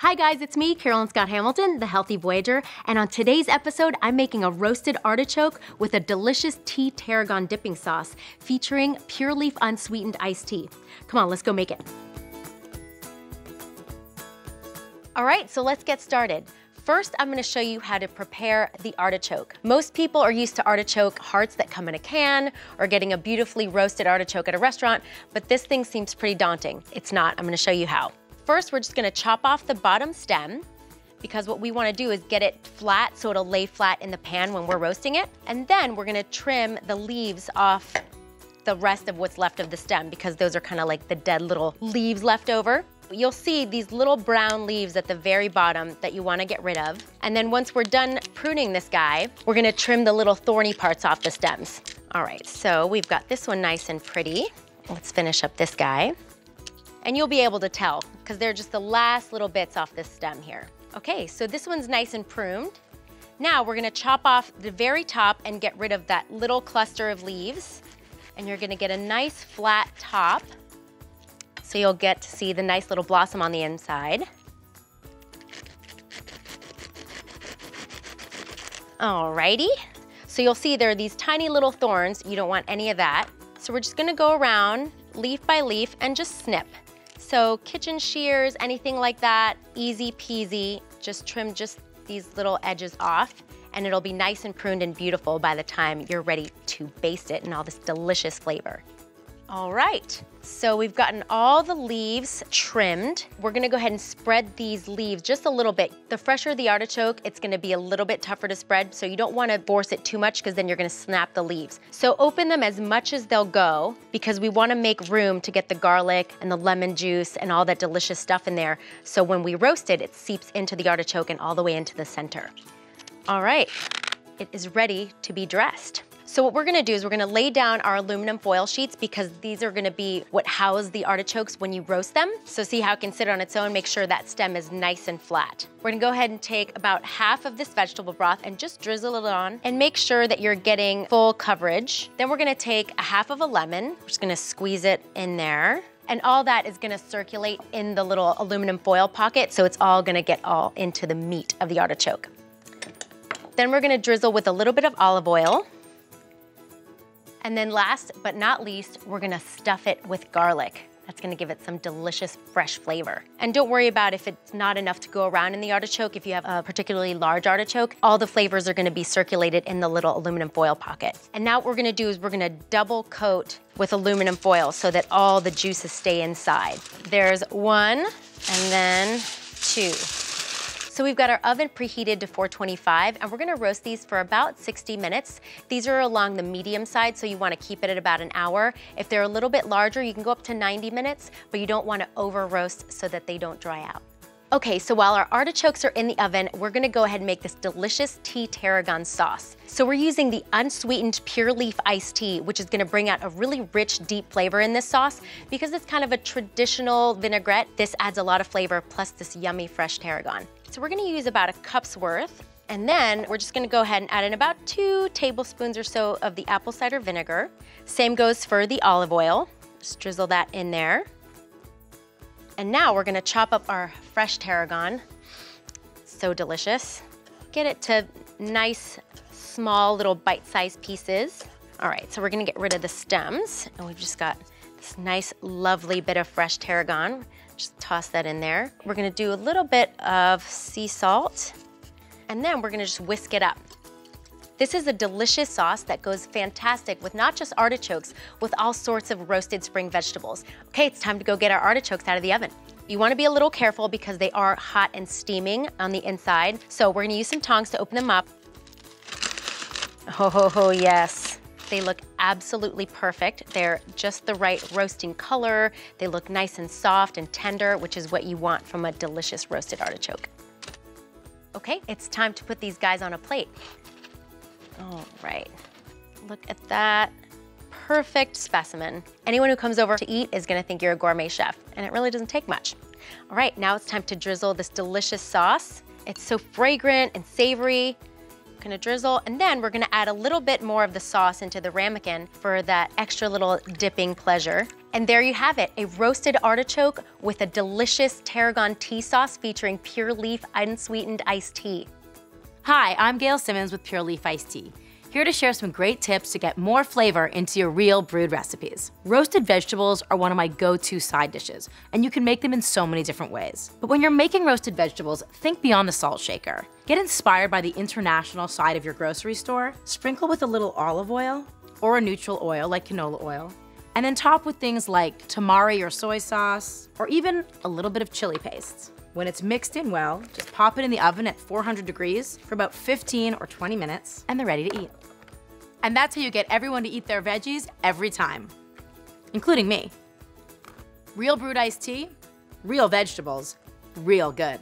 Hi guys, it's me, Carolyn Scott-Hamilton, the Healthy Voyager, and on today's episode, I'm making a roasted artichoke with a delicious tea tarragon dipping sauce featuring pure leaf unsweetened iced tea. Come on, let's go make it. All right, so let's get started. First, I'm gonna show you how to prepare the artichoke. Most people are used to artichoke hearts that come in a can or getting a beautifully roasted artichoke at a restaurant, but this thing seems pretty daunting. It's not. I'm gonna show you how. First, we're just gonna chop off the bottom stem because what we wanna do is get it flat so it'll lay flat in the pan when we're roasting it. And then we're gonna trim the leaves off the rest of what's left of the stem because those are kind of like the dead little leaves left over. You'll see these little brown leaves at the very bottom that you wanna get rid of. And then once we're done pruning this guy, we're gonna trim the little thorny parts off the stems. All right, so we've got this one nice and pretty. Let's finish up this guy. And you'll be able to tell because they're just the last little bits off this stem here. Okay, so this one's nice and pruned. Now we're gonna chop off the very top and get rid of that little cluster of leaves. And you're gonna get a nice flat top. So you'll get to see the nice little blossom on the inside. Alrighty. So you'll see there are these tiny little thorns. You don't want any of that. So we're just gonna go around leaf by leaf and just snip. So kitchen shears, anything like that, easy peasy. Just trim just these little edges off and it'll be nice and pruned and beautiful by the time you're ready to baste it in all this delicious flavor. All right, so we've gotten all the leaves trimmed. We're gonna go ahead and spread these leaves just a little bit. The fresher the artichoke, it's gonna be a little bit tougher to spread, so you don't wanna force it too much because then you're gonna snap the leaves. So open them as much as they'll go because we wanna make room to get the garlic and the lemon juice and all that delicious stuff in there. So when we roast it, it seeps into the artichoke and all the way into the center. All right, it is ready to be dressed. So what we're gonna do is we're gonna lay down our aluminum foil sheets because these are gonna be what house the artichokes when you roast them. So see how it can sit on its own, make sure that stem is nice and flat. We're gonna go ahead and take about half of this vegetable broth and just drizzle it on and make sure that you're getting full coverage. Then we're gonna take a half of a lemon. We're just gonna squeeze it in there. And all that is gonna circulate in the little aluminum foil pocket, so it's all gonna get all into the meat of the artichoke. Then we're gonna drizzle with a little bit of olive oil. And then last but not least, we're gonna stuff it with garlic. That's gonna give it some delicious fresh flavor. And don't worry about if it's not enough to go around in the artichoke. If you have a particularly large artichoke, all the flavors are gonna be circulated in the little aluminum foil pocket. And now what we're gonna do is we're gonna double coat with aluminum foil so that all the juices stay inside. There's one and then two. So we've got our oven preheated to 425 and we're gonna roast these for about 60 minutes. These are along the medium side, so you wanna keep it at about an hour. If they're a little bit larger, you can go up to 90 minutes, but you don't wanna over roast so that they don't dry out. Okay, so while our artichokes are in the oven, we're gonna go ahead and make this delicious tea tarragon sauce. So we're using the unsweetened pure leaf iced tea, which is gonna bring out a really rich, deep flavor in this sauce. Because it's kind of a traditional vinaigrette, this adds a lot of flavor, plus this yummy fresh tarragon. So we're gonna use about a cup's worth, and then we're just gonna go ahead and add in about 2 tablespoons or so of the apple cider vinegar. Same goes for the olive oil. Just drizzle that in there. And now we're gonna chop up our fresh tarragon. So delicious. Get it to nice, small little bite-sized pieces. All right, so we're gonna get rid of the stems, and we've just got this nice, lovely bit of fresh tarragon. Just toss that in there. We're gonna do a little bit of sea salt, and then we're gonna just whisk it up. This is a delicious sauce that goes fantastic with not just artichokes, with all sorts of roasted spring vegetables. Okay, it's time to go get our artichokes out of the oven. You wanna be a little careful because they are hot and steaming on the inside. So we're gonna use some tongs to open them up. Oh, yes. They look absolutely perfect. They're just the right roasting color. They look nice and soft and tender, which is what you want from a delicious roasted artichoke. Okay, it's time to put these guys on a plate. All right, look at that. Perfect specimen. Anyone who comes over to eat is gonna think you're a gourmet chef, and it really doesn't take much. All right, now it's time to drizzle this delicious sauce. It's so fragrant and savory. Gonna drizzle, and then we're gonna add a little bit more of the sauce into the ramekin for that extra little dipping pleasure. And there you have it, a roasted artichoke with a delicious tarragon tea sauce featuring Pure Leaf unsweetened iced tea. Hi, I'm Gail Simmons with Pure Leaf Iced Tea, here to share some great tips to get more flavor into your real brewed recipes. Roasted vegetables are one of my go-to side dishes, and you can make them in so many different ways. But when you're making roasted vegetables, think beyond the salt shaker. Get inspired by the international side of your grocery store, sprinkle with a little olive oil, or a neutral oil like canola oil, and then top with things like tamari or soy sauce, or even a little bit of chili paste. When it's mixed in well, just pop it in the oven at 400 degrees for about 15 or 20 minutes, and they're ready to eat. And that's how you get everyone to eat their veggies every time, including me. Real brewed iced tea, real vegetables, real good.